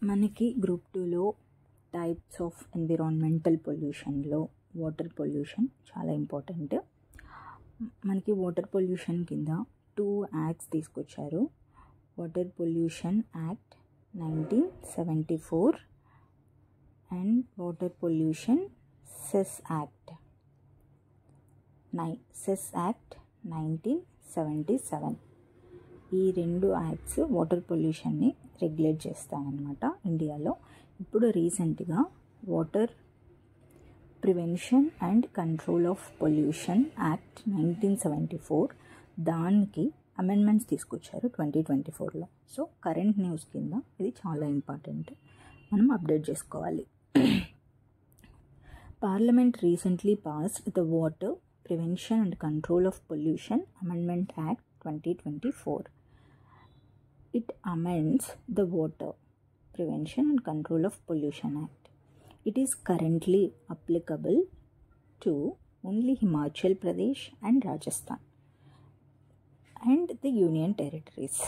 మనకి గ్రూప్ 2లో types of environmental పొల్యూషన్లో వాటర్ పొల్యూషన్ చాలా ఇంపార్టెంట్. మనకి వాటర్ పొల్యూషన్ కింద 2 యాక్ట్స్ తీసుకొచ్చారు. Water pollution act 1974 and water pollution cess act 1977. ఈ 2 యాక్ట్స్ వాటర్ పొల్యూషన్ని రెగ్యులేట్ చేస్తాయన్నమాట ఇండియాలో. ఇప్పుడు రీసెంట్గా water prevention and control of pollution act 1974 దానికి అమెండ్మెంట్స్ తీసుకొచ్చారు 2024లో. సో కరెంట్ న్యూస్ కింద ఇది చాలా ఇంపార్టెంట్, మనం అప్డేట్ చేసుకోవాలి. Parliament recently passed the Water Prevention and Control of Pollution Amendment Act 2024. It amends the Water Prevention and Control of Pollution Act. It is currently applicable to only Himachal Pradesh and Rajasthan and the Union Territories.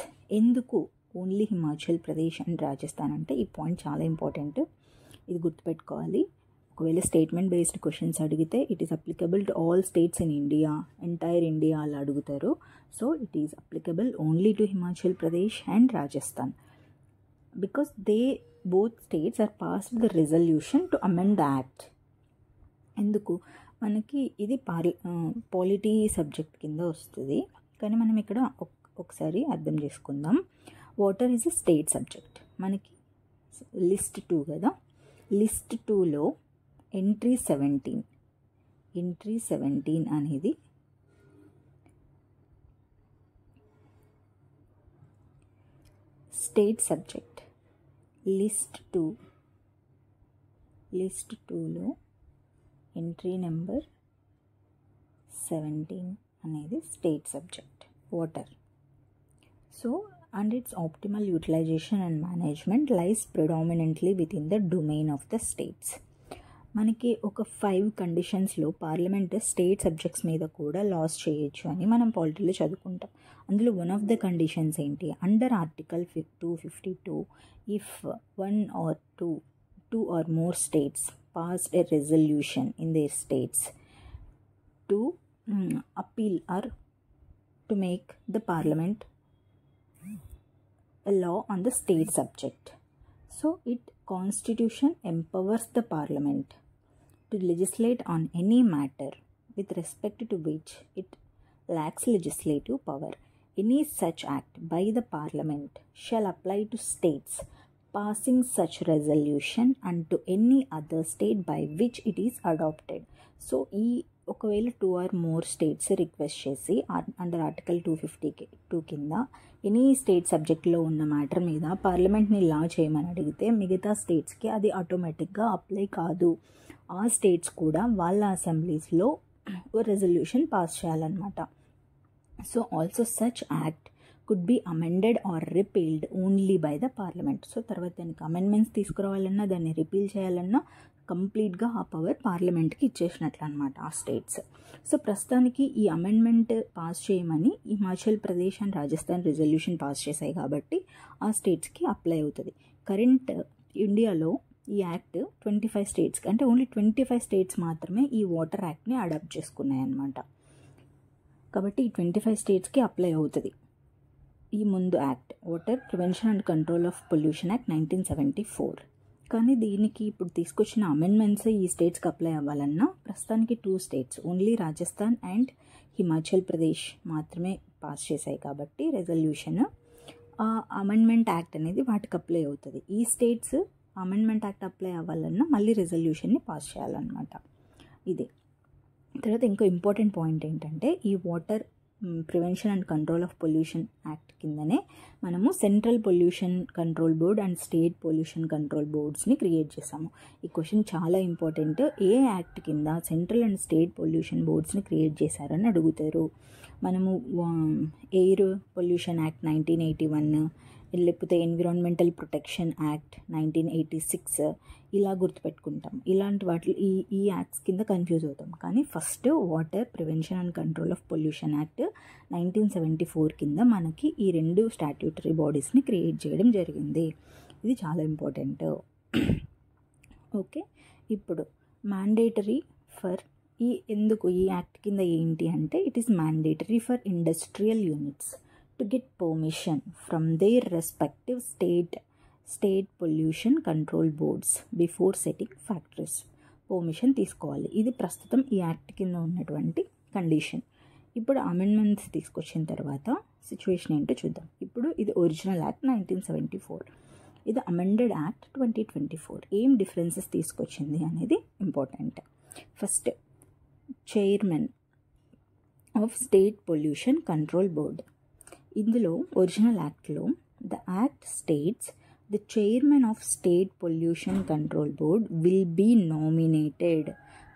ఎందుకు only Himachal Pradesh and Rajasthan అంటే ఈ point చాలా important, ఇది గుర్తుపెట్టుకోవాలి. ఒకవేళ statement based questions అడిగితే it is applicable to all states in India, entire India అలా అడుగుతారు. So it is applicable only to Himachal Pradesh and Rajasthan because they both states are passed the resolution to amend the act. ఎందుకు మనకి ఇది polity subject కింద వస్తుంది, కానీ మనం ఇక్కడ ఒకసారి అర్థం చేసుకుందాం. Water is a state subject. మనకి లిస్ట్ 2 కదా, లిస్ట్ 2లో ఎంట్రీ 17 అనేది స్టేట్ సబ్జెక్ట్. లిస్ట్ 2లో ఎంట్రీ నెంబర్ 17 అనేది state subject water. So and its optimal utilization and management lies predominantly within the domain of the states. మనకి ఒక 5 కండిషన్స్లో parliament state subjects మీద కూడా లాస్ చేయొచ్చు అని మనం పాలిటీలో చదువుకుంటాం. అందులో వన్ ఆఫ్ ద కండిషన్స్ ఏంటి, under article 252 if 1 or 2 or more states passed a resolution in their states to appeal or to make the parliament a law on the state subject. So it constitution empowers the parliament to legislate on any matter with respect to which it lacks legislative power. Any such act by the parliament shall apply to states passing such resolution and to any other state by which it is adopted. So ఒకవేళ 2 or more states request చేసి under article 252 కింద any state సబ్జెక్ట్లో ఉన్న matter మీద పార్లమెంట్ని లా చేయమని అడిగితే మిగతా స్టేట్స్కి అది ఆటోమేటిక్గా అప్లై కాదు. ఆ స్టేట్స్ కూడా వాళ్ళ అసెంబ్లీస్లో రెజల్యూషన్ పాస్ చేయాలన్నమాట. So also such act could be amended or repealed only by the parliament. So తర్వాత దానికి అమెండ్మెంట్స్ తీసుకురావాలన్నా దాన్ని రిపీల్ చేయాలన్నా కంప్లీట్గా ఆ పవర్ పార్లమెంట్కి ఇచ్చేసినట్లు అనమాట ఆ స్టేట్స్. సో ప్రస్తుతానికి ఈ అమెండ్మెంట్ పాస్ చేయమని Himachal Pradesh and Rajasthan resolution pass చేశాయి కాబట్టి ఆ స్టేట్స్కి అప్లై అవుతుంది. కరెంట్ ఇండియాలో ఈ యాక్ట్ 25 స్టేట్స్కి, అంటే ఓన్లీ 25 స్టేట్స్ మాత్రమే ఈ వాటర్ యాక్ట్ని అడాప్ట్ చేసుకున్నాయి అన్నమాట. కాబట్టి ఈ 25 స్టేట్స్కి అప్లై అవుతుంది ఈ ముందు act, water prevention and control of pollution act 1974. కానీ దీనికి ఇప్పుడు తీసుకొచ్చిన అమెండ్మెంట్స్ ఈ స్టేట్స్కి అప్లై అవ్వాలన్నా ప్రస్తుతానికి 2 states only Rajasthan and Himachal Pradesh మాత్రమే పాస్ చేశాయి కాబట్టి రెజల్యూషన్, ఆ అమెండ్మెంట్ యాక్ట్ అనేది వాటికి అప్లై అవుతుంది. ఈ స్టేట్స్ అమెండ్మెంట్ యాక్ట్ అప్లై అవ్వాలన్నా మళ్ళీ రెజల్యూషన్ని పాస్ చేయాలన్నమాట. ఇదే తర్వాత ఇంకో ఇంపార్టెంట్ పాయింట్ ఏంటంటే ఈ water prevention and control of pollution act కిందనే మనము central pollution control board and state pollution control బోర్డ్స్ని క్రియేట్ చేసాము. ఈ క్వశ్చన్ చాలా ఇంపార్టెంట్. ఏ యాక్ట్ కింద సెంట్రల్ అండ్ స్టేట్ పొల్యూషన్ బోర్డ్స్ని క్రియేట్ చేశారని అడుగుతారు. మనము ఎయిర్ పొల్యూషన్ యాక్ట్ 1981, లేకపోతే ఎన్విరాన్మెంటల్ ప్రొటెక్షన్ యాక్ట్ 1986 ఇలా గుర్తుపెట్టుకుంటాం. ఇలాంటి వాటి ఈ యాక్ట్స్ కింద కన్ఫ్యూజ్ అవుతాం. కానీ first water prevention and control of pollution act 1974 కింద మనకి ఈ 2 స్టాట్యూటరీ బాడీస్ని క్రియేట్ చేయడం జరిగింది. ఇది చాలా ఇంపార్టెంట్. ఓకే, ఇప్పుడు మ్యాండేటరీ ఫర్ ఎందుకు ఈ యాక్ట్ కింద ఏంటి అంటే, it is mandatory for industrial units to get permission from their respective state pollution control boards before setting factories. Permission తీసుకోవాలి. ఇది ప్రస్తుతం ఈ యాక్ట్ కింద ఉన్నటువంటి కండిషన్. ఇప్పుడు అమెండ్మెంట్స్ తీసుకొచ్చిన తర్వాత సిచ్యువేషన్ ఏంటో చూద్దాం. ఇప్పుడు ఇది ఒరిజినల్ యాక్ట్ 1974, ఇది అమెండెడ్ యాక్ట్ 2024. ఏం డిఫరెన్సెస్ తీసుకొచ్చింది అనేది important. First, chairman of state pollution control board. ఇందులో ఒరిజినల్ యాక్ట్లో the act states the chairman of state pollution control board will be nominated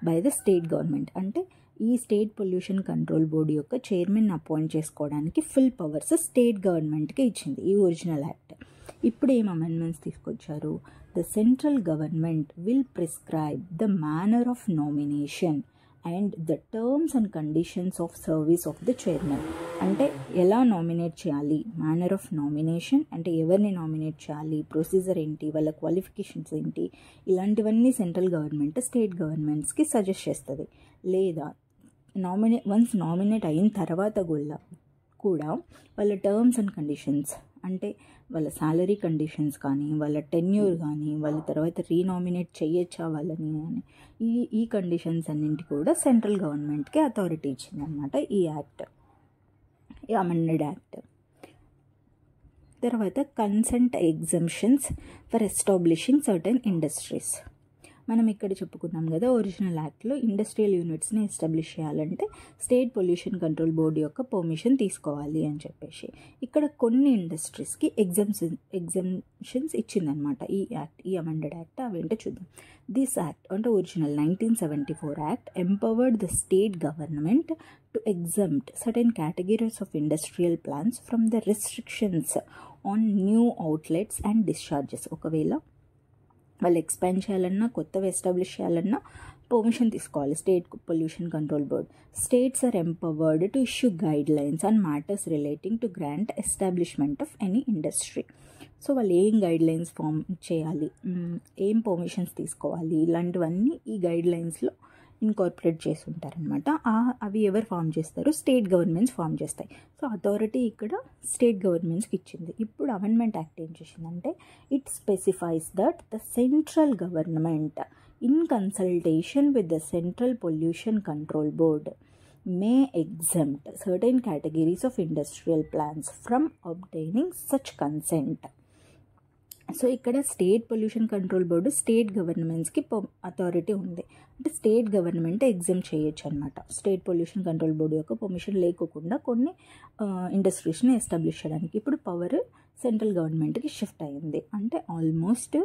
by the state government. అంటే ఈ state pollution control board యొక్క chairman appoint చేసుకోవడానికి full powers state గవర్నమెంట్కి ఇచ్చింది ఈ original act. ఇప్పుడు ఏం అమెండ్మెంట్స్ తీసుకొచ్చారు? The central government will prescribe the manner of nomination and the terms and conditions of service of the chairman. అంటే ఎలా నామినేట్ చేయాలి, మేనర్ ఆఫ్ నామినేషన్ అంటే ఎవరిని నామినేట్ చేయాలి, ప్రొసీజర్ ఏంటి, వాళ్ళ క్వాలిఫికేషన్స్ ఏంటి, ఇలాంటివన్నీ సెంట్రల్ గవర్నమెంట్ స్టేట్ గవర్నమెంట్స్కి సజెస్ట్ చేస్తుంది. లేదా వన్స్ నామినేట్ అయిన తర్వాత కూడా వాళ్ళ టర్మ్స్ అండ్ కండిషన్స్ అంటే వాళ్ళ శాలరీ కండిషన్స్ కానీ, వాళ్ళ టెన్యూర్ కానీ, వాళ్ళ తర్వాత రీనామినేట్ చేయొచ్చా వాళ్ళని అని, ఈ కండిషన్స్ అన్నింటి కూడా సెంట్రల్ గవర్నమెంట్కి అథారిటీ ఇచ్చిందనమాట ఈ యాక్ట్, ఈ అమెండెడ్ యాక్ట్. తర్వాత consent exemptions for establishing certain industries. మనం ఇక్కడ చెప్పుకున్నాం కదా, ఒరిజినల్ యాక్ట్లో ఇండస్ట్రియల్ యూనిట్స్ని ఎస్టాబ్లిష్ చేయాలంటే స్టేట్ పొల్యూషన్ కంట్రోల్ బోర్డు యొక్క పర్మిషన్ తీసుకోవాలి అని చెప్పేసి. ఇక్కడ కొన్ని ఇండస్ట్రీస్కి ఎగ్జంప్షన్స్ ఇచ్చిందనమాట ఈ యాక్ట్, ఈ అమెండెడ్ యాక్ట్. అవేంటో చూద్దాం. దిస్ యాక్ట్ అంటే original 1974 act empowered the state government to exempt certain categories of industrial plans from the restrictions on new outlets and discharges. ఒకవేళ వాళ్ళు ఎక్స్పాండ్ చేయాలన్నా, కొత్తవి ఎస్టాబ్లిష్ చేయాలన్నా పర్మిషన్ తీసుకోవాలి state pollution control board. States are empowered to issue guidelines on matters relating to grant establishment of any industry. So వాళ్ళు ఏం guide lines form చేయాలి, ఏం పర్మిషన్స్ తీసుకోవాలి, ఇలాంటివన్నీ ఈ గైడ్ లైన్స్లో ఇన్కార్పొరేట్ చేసి ఉంటారనమాట. అవి ఎవరు ఫామ్ చేస్తారు? స్టేట్ గవర్నమెంట్స్ ఫామ్ చేస్తాయి. సో అథారిటీ ఇక్కడ స్టేట్ గవర్నమెంట్స్కి ఇచ్చింది. ఇప్పుడు అమెండ్మెంట్ యాక్ట్ ఏం చేసిందంటే, it specifies that the central government in consultation with the central pollution control board may exempt certain categories of industrial plans from obtaining such consent. So ఇక్కడ state pollution control board state గవర్నమెంట్స్కి authority ఉంది. అంటే state government exempt చేయొచ్చు అనమాట. State pollution control board యొక్క permission లేకోకుండా కొన్ని ఇండస్ట్రీస్ని establish చేయడానికి ఇప్పుడు పవర్ సెంట్రల్ గవర్నమెంట్కి షిఫ్ట్ అయింది. అంటే ఆల్మోస్ట్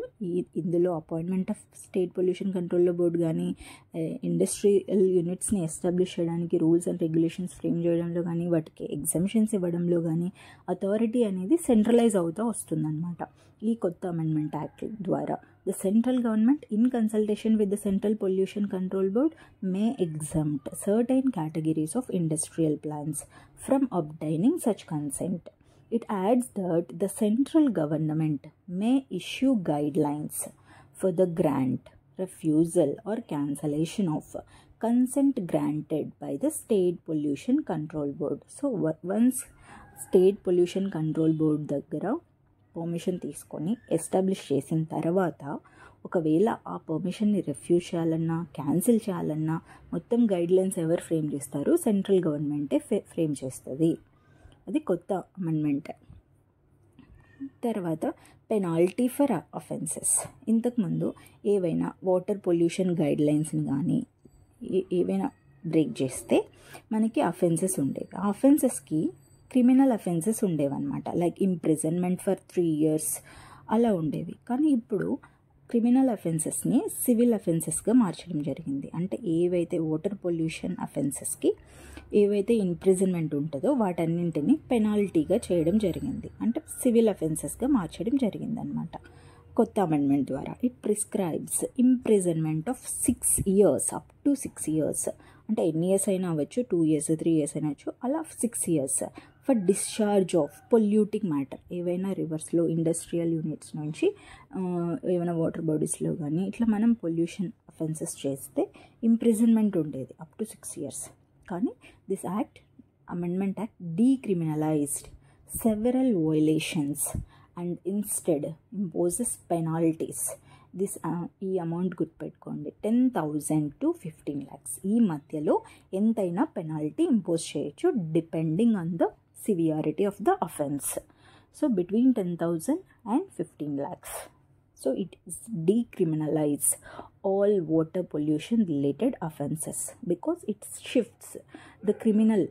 ఇందులో appointment of state pollution control board కానీ, ఇండస్ట్రియల్ యూనిట్స్ని ఎస్టాబ్లిష్ చేయడానికి రూల్స్ అండ్ రెగ్యులేషన్స్ ఫ్రేమ్ చేయడంలో కానీ, వాటికి ఎగ్జంప్షన్స్ ఇవ్వడంలో కానీ అథారిటీ అనేది సెంట్రలైజ్ అవుతూ వస్తుందన్నమాట ఈ కొత్త అమెండ్మెంట్ యాక్ట్ ద్వారా. The central government in consultation with the central pollution control board may exempt certain categories of industrial plans from obtaining such consent. It adds that the central government may issue guidelines for the grant, refusal or cancellation of consent granted by the State Pollution Control Board. So once State Pollution Control Board దగ్గర permission తీసుకొని establish చేసిన తర్వాత ఒకవేళ ఆ పర్మిషన్ని refuse చేయాలన్నా, cancel చేయాలన్నా మొత్తం guidelines ఎవరు ఫ్రేమ్ చేస్తారు? సెంట్రల్ గవర్నమెంటే ఫ్రేమ్ చేస్తుంది. అది కొత్త అమెండ్మెంట్. తర్వాత పెనాల్టీ ఫర్ అఫెన్సెస్. ఇంతకుముందు ఏవైనా వాటర్ పొల్యూషన్ గైడ్ లైన్స్ని కానీ ఏవైనా బ్రేక్ చేస్తే మనకి అఫెన్సెస్ ఉండేవి. ఆ అఫెన్సెస్కి క్రిమినల్ అఫెన్సెస్ ఉండేవన్నమాట. లైక్ ఇంప్రిజన్మెంట్ ఫర్ 3 years అలా ఉండేవి. కానీ ఇప్పుడు క్రిమినల్ అఫెన్సెస్ని సివిల్ అఫెన్సెస్గా మార్చడం జరిగింది. అంటే ఏవైతే వాటర్ పొల్యూషన్ అఫెన్సెస్కి ఏవైతే ఇంప్రిజన్మెంట్ ఉంటుందో వాటన్నింటినీ పెనాల్టీగా చేయడం జరిగింది. అంటే సివిల్ అఫెన్సెస్గా మార్చడం జరిగింది అనమాట కొత్త అమెండ్మెంట్ ద్వారా. It prescribes imprisonment of 6 years up to 6 years. అంటే ఎన్ని ఇయర్స్ అయినా అవ్వచ్చు, 2 years 3 years అయినా అవ్వచ్చు, అలా 6 years for discharge of polluting matter. ఏవైనా రివర్స్లో ఇండస్ట్రియల్ యూనిట్స్ నుంచి ఏమైనా వాటర్ బాడీస్లో కానీ ఇట్లా మనం పొల్యూషన్ అఫెన్సెస్ చేస్తే ఇంప్రిజన్మెంట్ ఉండేది అప్ టు 6 years. కానీ this amendment act decriminalised several violations and instead imposes penalties. ఈ అమౌంట్ గుర్తుపెట్టుకోండి, 10,000 to 15 lakhs. ఈ మధ్యలో ఎంతైనా పెనాల్టీ ఇంపోజ్ చేయొచ్చు depending on the severity of the offence. So between 10,000 and 15 lakhs. So it is decriminalize all water pollution related offenses because it shifts the criminal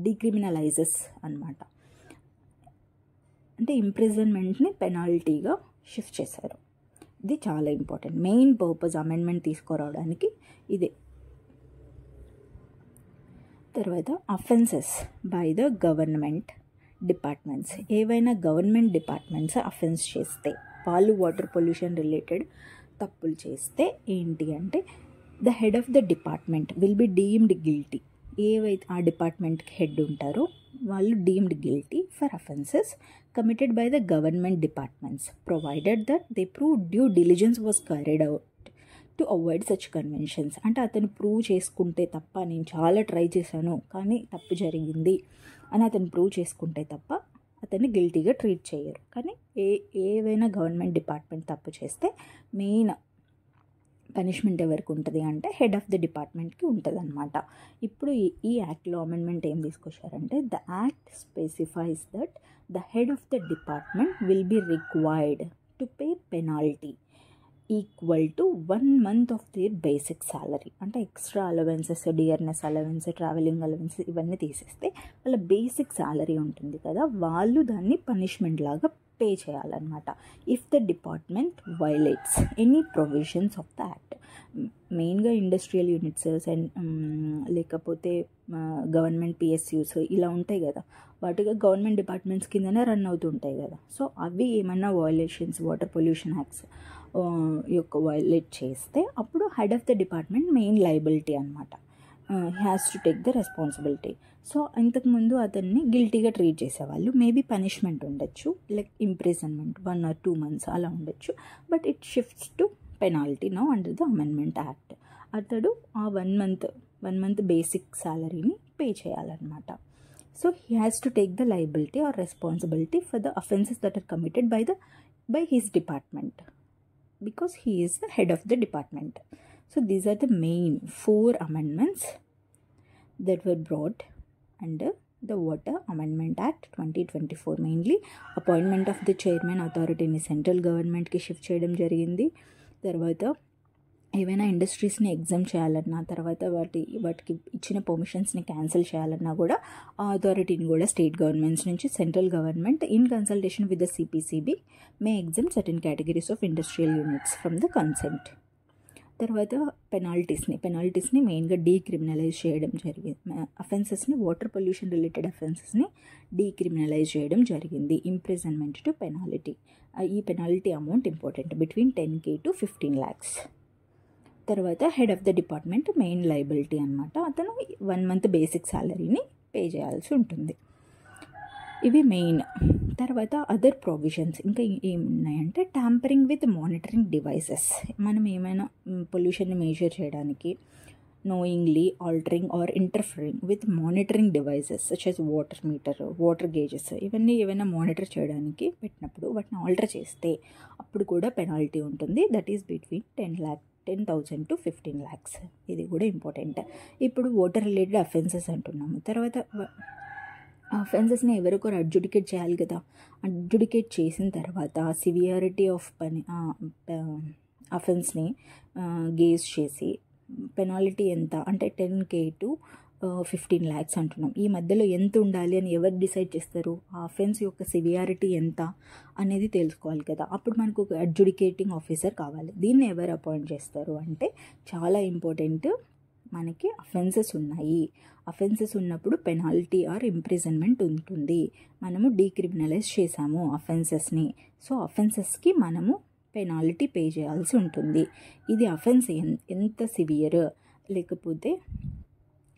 decriminalizes అన్నమాట. అంటే ఇంప్రిజన్మెంట్ని పెనాల్టీగా shift చేశారు. ఇది చాలా important. Main purpose amendment తీసుకురావడానికి ఇదే. తర్వాత offences by the government departments. ఏవైనా government departments offence చేస్తే, వాళ్ళు వాటర్ పొల్యూషన్ రిలేటెడ్ తప్పులు చేస్తే ఏంటి అంటే the head of the department will B deemed guilty. ఏవైతే ఆ డిపార్ట్మెంట్కి హెడ్ ఉంటారో వాళ్ళు deemed guilty for offences committed by the government departments provided that they proved due diligence was carried out to avoid such conventions. అంటే అతను prove చేసుకుంటే తప్ప, నేను చాలా ట్రై చేశాను కానీ తప్పు జరిగింది అని అతను ప్రూవ్ చేసుకుంటే తప్ప అతన్ని గిల్టీగా ట్రీట్ చేయరు. కానీ ఏవైనా గవర్నమెంట్ డిపార్ట్మెంట్ తప్పు చేస్తే మెయిన్ పనిష్మెంట్ ఎవరికి ఉంటుంది అంటే హెడ్ ఆఫ్ ద డిపార్ట్మెంట్కి ఉంటుంది అనమాట. ఇప్పుడు ఈ యాక్ట్లో అమెండ్మెంట్ ఏం తీసుకొచ్చారంటే the act specifies that the head of the department will be required to pay penalty equal to 1 month of their basic salary. అంటే extra allowances, dearness allowance, travelling allowance ఇవన్నీ తీసేస్తే వాళ్ళ బేసిక్ సాలరీ ఉంటుంది కదా, వాళ్ళు దాన్ని పనిష్మెంట్ లాగా pay చేయాలన్నమాట. If the department violates any provisions of the act. మెయిన్గా ఇండస్ట్రియల్ యూనిట్స్ అండ్ లేకపోతే గవర్నమెంట్ పిఎస్యూస్ ఇలా ఉంటాయి కదా, వాటిగా గవర్నమెంట్ డిపార్ట్మెంట్స్ కిందనే రన్ అవుతుంటాయి కదా. సో అవి ఏమన్నా వయలేషన్స్, వాటర్ పొల్యూషన్ యాక్ట్స్ యొక్క వయలేట్ చేస్తే అప్పుడు head of the department main liability అనమాట. Has to take the responsibility. So ఇంతకుముందు అతన్ని గిల్టీగా ట్రీట్ చేసేవాళ్ళు. మేబీ పనిష్మెంట్ ఉండొచ్చు, లైక్ ఇంప్రిజన్మెంట్ 1 or 2 months అలా ఉండొచ్చు. But it shifts to penalty now under the amendment act. అతడు ఆ 1 month బేసిక్ సాలరీని పే చేయాలన్నమాట. So he has to take the liability or responsibility for the offences that are committed by his department because he is the head of the department. So these are the main 4 amendments that were brought under the Water Amendment Act 2024. Mainly appointment of the chairman authority in central government ki shift cheyadam jarigindi. Tarvata ఏవైనా ఇండస్ట్రీస్ని exam చేయాలన్నా, తర్వాత వాటికి ఇచ్చిన పర్మిషన్స్ని cancel చేయాలన్నా కూడా ఆ అథారిటీని కూడా స్టేట్ గవర్నమెంట్స్ నుంచి central government in consultation with the CPCB may exempt certain categories of industrial units from the consent. తర్వాత పెనాల్టీస్ని మెయిన్గా డీక్రిమినలైజ్ చేయడం జరిగింది. అఫెన్సెస్ని, వాటర్ పొల్యూషన్ రిలేటెడ్ అఫెన్సెస్ని డీక్రిమినలైజ్ చేయడం జరిగింది. Imprisonment to penalty. ఈ penalty amount important, between 10K to 15 lakhs. తర్వాత head of the department main liability అనమాట. అతను 1 month బేసిక్ సాలరీని పే చేయాల్సి ఉంటుంది. ఇవి మెయిన్. తర్వాత అదర్ ప్రొవిజన్స్ ఇంకా ఏమున్నాయంటే ట్యాంపరింగ్ విత్ మానిటరింగ్ డివైసెస్. మనం ఏమైనా పొల్యూషన్ని మెజర్ చేయడానికి knowingly altering or interfering with monitoring devices such as water metre, water gauges, ఇవన్నీ ఏమైనా మానిటర్ చేయడానికి పెట్టినప్పుడు వాటిని ఆల్టర్ చేస్తే అప్పుడు కూడా పెనాల్టీ ఉంటుంది. That is between 10,000 to 15 lakhs. ఇది కూడా ఇంపార్టెంట్. ఇప్పుడు వాటర్ రిలేటెడ్ అఫెన్సెస్ అంటున్నాము. తర్వాత అఫెన్సెస్ని ఎవరికొరు అడ్జుడికేట్ చేయాలి కదా. అడ్జుడికేట్ చేసిన తర్వాత సివియారిటీ ఆఫ్ అఫెన్స్ని గేజ్ చేసి పెనాల్టీ ఎంత అంటే 10K to 15 lakhs అంటున్నాం. ఈ మధ్యలో ఎంత ఉండాలి అని ఎవరు డిసైడ్ చేస్తారు? ఆ అఫెన్స్ యొక్క సివియారిటీ ఎంత అనేది తెలుసుకోవాలి కదా. అప్పుడు మనకు ఒక అడ్జుడికేటింగ్ ఆఫీసర్ కావాలి. దీన్ని ఎవరు అపాయింట్ చేస్తారు అంటే చాలా ఇంపార్టెంట్. మనకి అఫెన్సెస్ ఉన్నాయి. అఫెన్సెస్ ఉన్నప్పుడు పెనాల్టీ ఆర్ ఇంప్రిజన్మెంట్ ఉంటుంది. మనము డీక్రిమినలైజ్ చేసాము అఫెన్సెస్ని. సో అఫెన్సెస్కి మనము పెనాల్టీ పే చేయాల్సి ఉంటుంది. ఇది అఫెన్స్ ఎంత సివియర్ లేకపోతే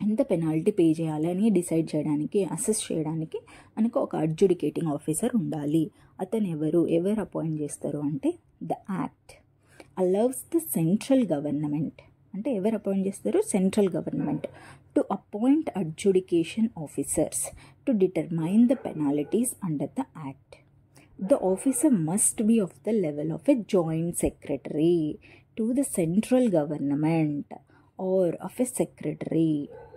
ఎంత పెనాల్టీ పే చేయాలి అని డిసైడ్ చేయడానికి, అసెస్ చేయడానికి మనకు ఒక అడ్జుడికేటింగ్ ఆఫీసర్ ఉండాలి. అతను ఎవరు అపాయింట్ చేస్తారు అంటే the act allows the central government, అంటే ఎవరు అపాయింట్ చేస్తారు, central government, to appoint adjudication officers to determine the penalties under the act. The officer must be of the level of a joint secretary to the central government or of a secretary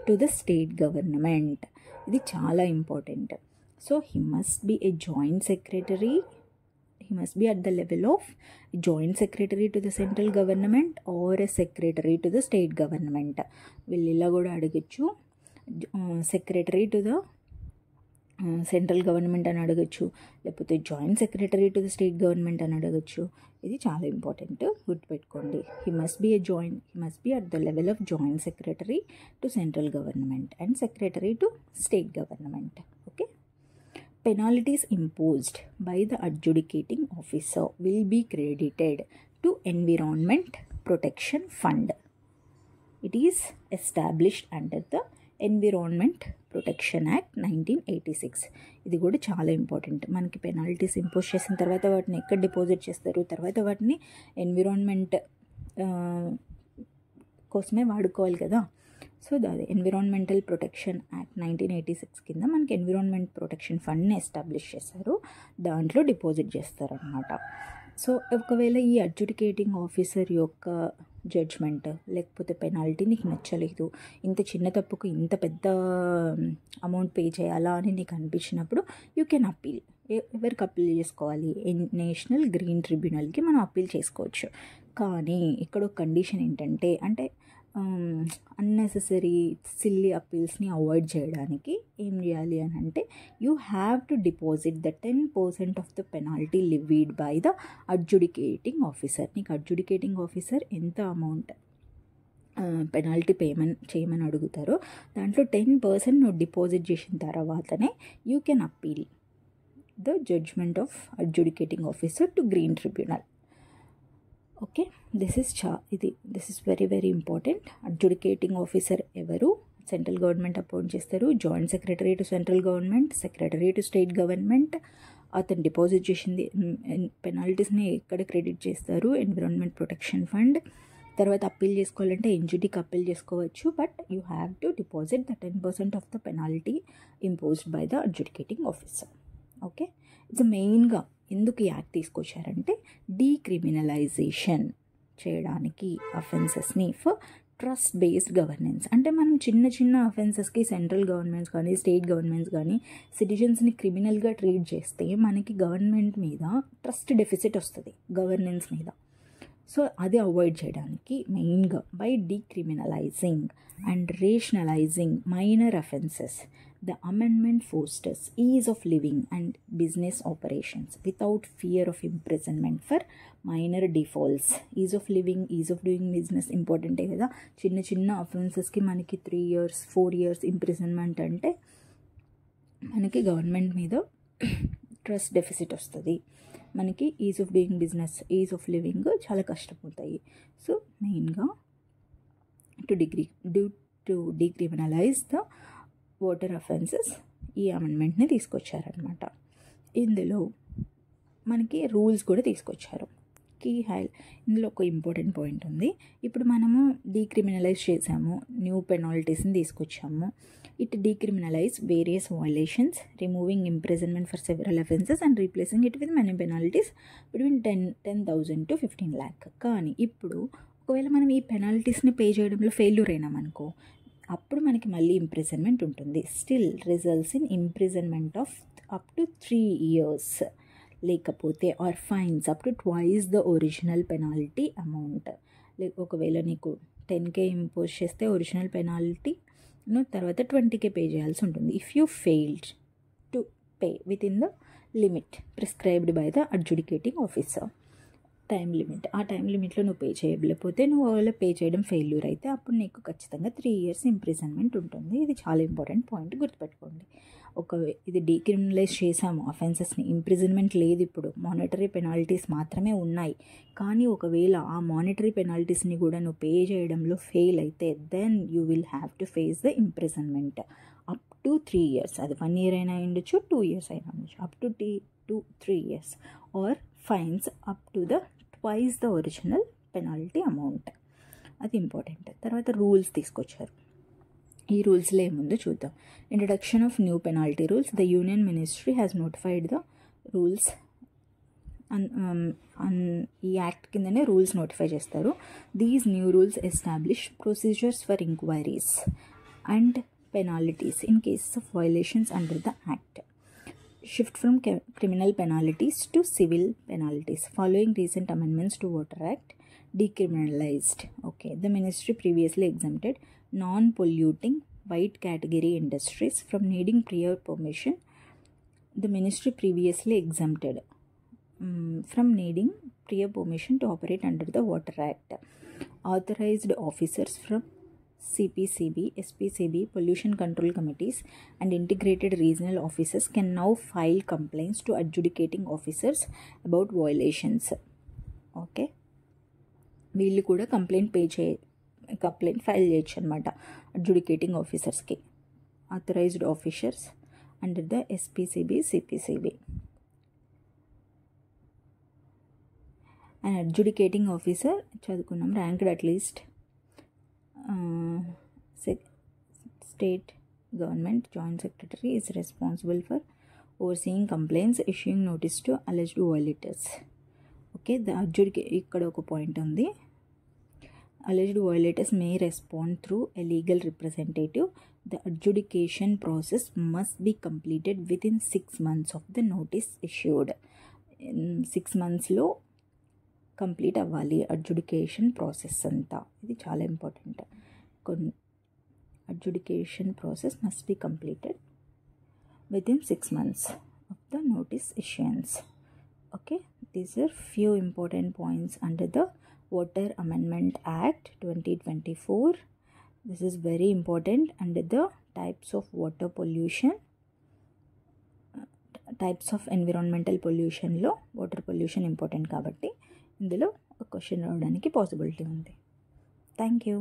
to the state government. ఇది చాలా important. So he must be a joint secretary, he must be at the level of joint secretary to the central government or a secretary to the state government. వీళ్ళు ఇలా కూడా అడగచ్చు, secretary to the central government అని అడగచ్చు, లేకపోతే joint secretary to the state government అని అడగచ్చు. ఇది చాలా ఇంపార్టెంట్, గుర్తుపెట్టుకోండి. He must be at the level of joint secretary to central government and secretary to state government. Okay. Penalties imposed by the adjudicating officer will be credited to environment protection fund. It is established under the environment protection act 1986. ఇది కూడా చాలా important. మనకి penalties impose చేసిన తర్వాత వాటిని ఎక్కడ deposit చేస్తారు, తర్వాత వాటిని ఎన్విరాన్మెంట్ కోసమే వాడుకోవాలి కదా. సో అది ఎన్విరాన్మెంటల్ ప్రొటెక్షన్ యాక్ట్ 1986 కింద మనకి ఎన్విరాన్మెంట్ ప్రొటెక్షన్ ఫండ్ని ఎస్టాబ్లిష్ చేశారు, దాంట్లో డిపాజిట్ చేస్తారనమాట. సో ఒకవేళ ఈ అడ్జుడికేటింగ్ ఆఫీసర్ యొక్క జడ్జ్మెంట్ లేకపోతే పెనాల్టీ నీకు నచ్చలేదు, ఇంత చిన్న తప్పుకు ఇంత పెద్ద అమౌంట్ పే చేయాలా అని నీకు అనిపించినప్పుడు యూ కెన్ అప్పీల్. ఎవరికి అప్పీల్ చేసుకోవాలి, నేషనల్ గ్రీన్ ట్రిబ్యునల్కి మనం అప్పీల్ చేసుకోవచ్చు. కానీ ఇక్కడ ఒక కండిషన్ ఏంటంటే, అంటే అన్నెసెసరీ సిల్లీ అప్పీల్స్ని అవాయిడ్ చేయడానికి ఏం చేయాలి అని అంటే, you have to deposit the 10% of the penalty levied by the adjudicating officer. నీకు అడ్జుడికేటింగ్ ఆఫీసర్ ఎంత అమౌంట్ పెనాల్టీ పేమెంట్ చేయమని అడుగుతారో దాంట్లో 10% నువ్వు డిపాజిట్ చేసిన తర్వాతనే you can appeal the judgment of adjudicating officer to green tribunal. Okay, this is very very important. Adjudicating officer ఎవరు, central government appoint చేస్తారు. Joint secretary to central government, secretary to state government. అతను deposit చేసింది పెనాల్టీస్ని ఎక్కడ credit చేస్తారు, environment protection fund. తర్వాత appeal చేసుకోవాలంటే ఎన్జిటీకి appeal చేసుకోవచ్చు, but you have to deposit the 10% of the penalty imposed by the adjudicating officer. Okay, ఇది మెయిన్గా ఎందుకు ఈ యాక్ట్ తీసుకొచ్చారంటే డీక్రిమినలైజేషన్ చేయడానికి అఫెన్సెస్ని ఫర్ ట్రస్ట్ బేస్డ్ గవర్నెన్స్. అంటే మనం చిన్న చిన్న అఫెన్సెస్కి సెంట్రల్ గవర్నమెంట్స్ కానీ స్టేట్ గవర్నమెంట్స్ కానీ సిటిజన్స్ని క్రిమినల్గా ట్రీట్ చేస్తే మనకి గవర్నమెంట్ మీద ట్రస్ట్ డెఫిసిట్ వస్తుంది, గవర్నెన్స్ మీద. సో అది అవాయిడ్ చేయడానికి మెయిన్గా by డీక్రిమినలైజింగ్ and rationalising minor offences, the amendment fosters ease of living and business operations without fear of imprisonment for minor defaults. Ease of living, ease of doing business ఇంపార్టెంటే కదా. చిన్న చిన్న అఫెన్సెస్కి మనకి 3 years 4 years imprisonment అంటే మనకి government మీద trust deficit వస్తుంది, మనకి is of doing business, is of living చాలా కష్టమవుతాయి. సో మెయిన్గా to decriminalise the water offences ఈ అమెండ్మెంట్ని తీసుకొచ్చారనమాట. ఇందులో మనకి రూల్స్ కూడా తీసుకొచ్చారు. ఇందులో ఒక ఇంపార్టెంట్ పాయింట్ ఉంది. ఇప్పుడు మనము డీక్రిమినలైజ్ చేసాము, న్యూ పెనాల్టీస్ని తీసుకొచ్చాము. It decriminalise various violations, removing imprisonment for several offences and replacing it with many penalties between 10,000 to 15 lakh. కానీ ఇప్పుడు ఒకవేళ మనం ఈ పెనాల్టీస్ని పే చేయడంలో ఫెయిల్యూర్ అయినామనుకో, అప్పుడు మనకి మళ్ళీ ఇంప్రిజన్మెంట్ ఉంటుంది. Still results in imprisonment of up to 3 years, లేకపోతే or fines up to twice the original penalty amount. ఒకవేళ నీకు 10K ఇంపోజ్ చేస్తే ఒరిజినల్ పెనాల్టీ తర్వాత 20K పే చేయాల్సి ఉంటుంది. If you failed to pay with in the limit prescribed by the adjudicating officer, time limit, ఆ time లిమిట్లో నువ్వు pay చేయలేకపోతే, నువ్వు ఒకవేళ పే చేయడం ఫెయిల్యూర్ అయితే అప్పుడు నీకు ఖచ్చితంగా 3 years ఇంప్రిజన్మెంట్ ఉంటుంది. ఇది చాలా ఇంపార్టెంట్ పాయింట్, గుర్తుపెట్టుకోండి. ఇది డీక్రిమినలైజ్ చేసాము అఫెన్సెస్ని, ఇంప్రిజన్మెంట్ లేదు, ఇప్పుడు మానిటరీ పెనాల్టీస్ మాత్రమే ఉన్నాయి. కానీ ఒకవేళ ఆ మానిటరీ పెనాల్టీస్ని కూడా నువ్వు పే చేయడంలో ఫెయిల్ అయితే then you will have to face the imprisonment up to 3 years. అది 1 year అయినా ఉండొచ్చు, 2 years అయినా ఉండొచ్చు, up to 3 years, or fines up to the twice the original penalty amount. అది ఇంపార్టెంట్. తర్వాత రూల్స్ తీసుకొచ్చారు. ఈ రూల్స్లో ఏముందో చూద్దాం. Introduction of new penalty rules. The union ministry has notified the rules. ఈ యాక్ట్ కిందనే రూల్స్ నోటిఫై చేస్తారు. These new rules establish procedures for inquiries and penalties in cases of violations under the Act. Shift from criminal penalties to civil penalties. Following recent amendments to Water Act, decriminalized. Okay, the ministry previously exempted non-polluting white category industries from needing prior permission. The ministry previously exempted from needing prior permission to operate under the Water Act. Authorized officers from CPCB, SPCB, Pollution Control Committees and integrated regional officers can now file complaints to adjudicating officers about violations. Okay, వీళ్ళు కూడా complaint file చేయొచ్చు అనమాట adjudicating ఆఫీసర్స్కి. Authorised officers under the SPCB, CPCB. And adjudicating officer చదువుకున్నాం, ranked at least state government joint secretary is responsible for overseeing complaints, issuing notice to alleged violators. Okay, the ఇక్కడ ఒక point ఉంది. Alleged violators may respond through a legal representative. The adjudication process must be completed within 6 months of the notice issued. 6 monthsలో complete అవ్వాలి adjudication process అంతా. ఇది చాలా important. Adjudication process must be completed within 6 months of the notice issuance. Okay, these are few important points under the Water Amendment Act 2024. This is very important under the types of water pollution, types of environmental pollutionలో water pollution important కాబట్టి ఇందులో ఒక question రావడానికి possibility ఉంది. Thank you.